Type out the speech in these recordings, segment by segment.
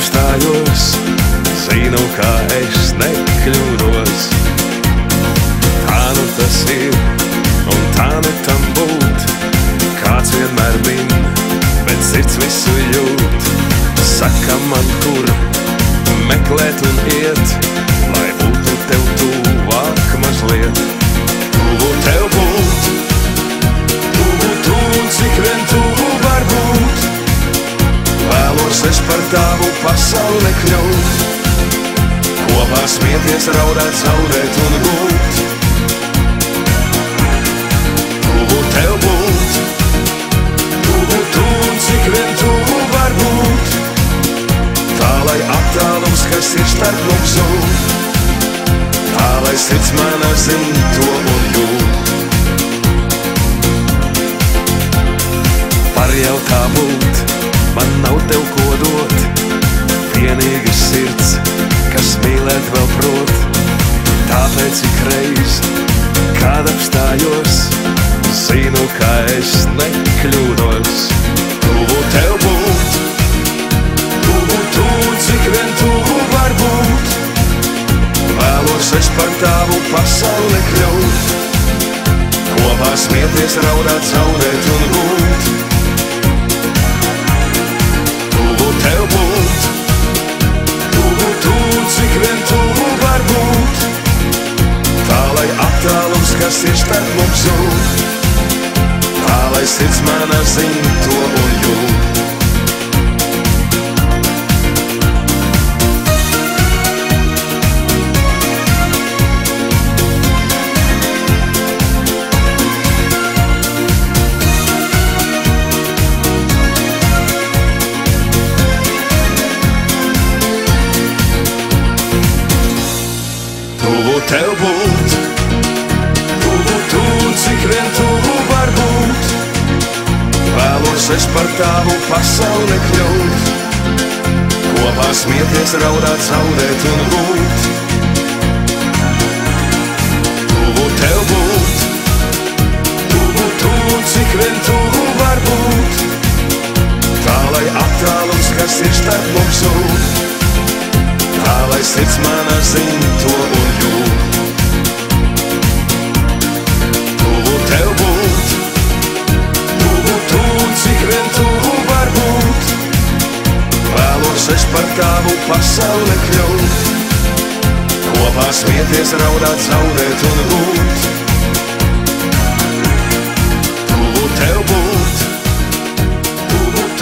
apstājos, zinu, kā es nekļūdos. Tā nu tas ir, un tā nu tam būt. Kāds vienmēr min, bet sirds visu jūt. Saka man, kur meklēt un iet, lai būtu tev tuvāk mazliet. Tuvu tev būt, tuvu, cik vien tuvu var būt. Vēlos es par tavu pasauli kļūt, kopā smieties, raudāt, zaudēt un būt. Tuvu tev būt, tuvu, cik vien tuvu var būt. Tā, lai attālums, kas ir starp mums zūd, tā, lai sirds mana zin to un jūt. Var jau tā būt, man nav tev ko dot, vienīgi sirds, kas mīlēt vēl prot. Tāpēc ikreiz, kad apstājos, zinu, ka es nekļūdos. Tuvu tev būt, tuvu, cik vien tuvu var būt. Vēlos es par tavu pasauli kļūt, kopā smieties, raudāt, zaudēt un būt. Tuvu tev būt, tuvu, cik vien tuvu var būt. Tā, lai attālums, kas ir starp mums zūd, tā, lai sirds mana zin to un jūt. Tuvu tev būt, tuvu, cik vien tuvu var būt. Vēlos es par tavu pasauli kļūt, kopā smieties, raudāt, zaudēt un būt. Tuvu tev būt, tuvu, cik vien tuvu var būt. Tā, lai attālums, kas ir starp mums zūd, tā, lai sirds mana zin to un jūt. Tuvu tev būt, tuvu, cik vien tuvu var būt. Vēlos es par tavu pasauli kļūt, kopā smieties, raudāt, zaudēt un būt. Tuvu tev būt,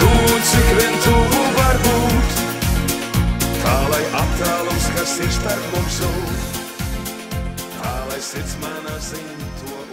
tuvu, cik vien tuvu var būt. Tā, lai attālums, kas ir starp mums zūd, tā, lai sirds mana zin to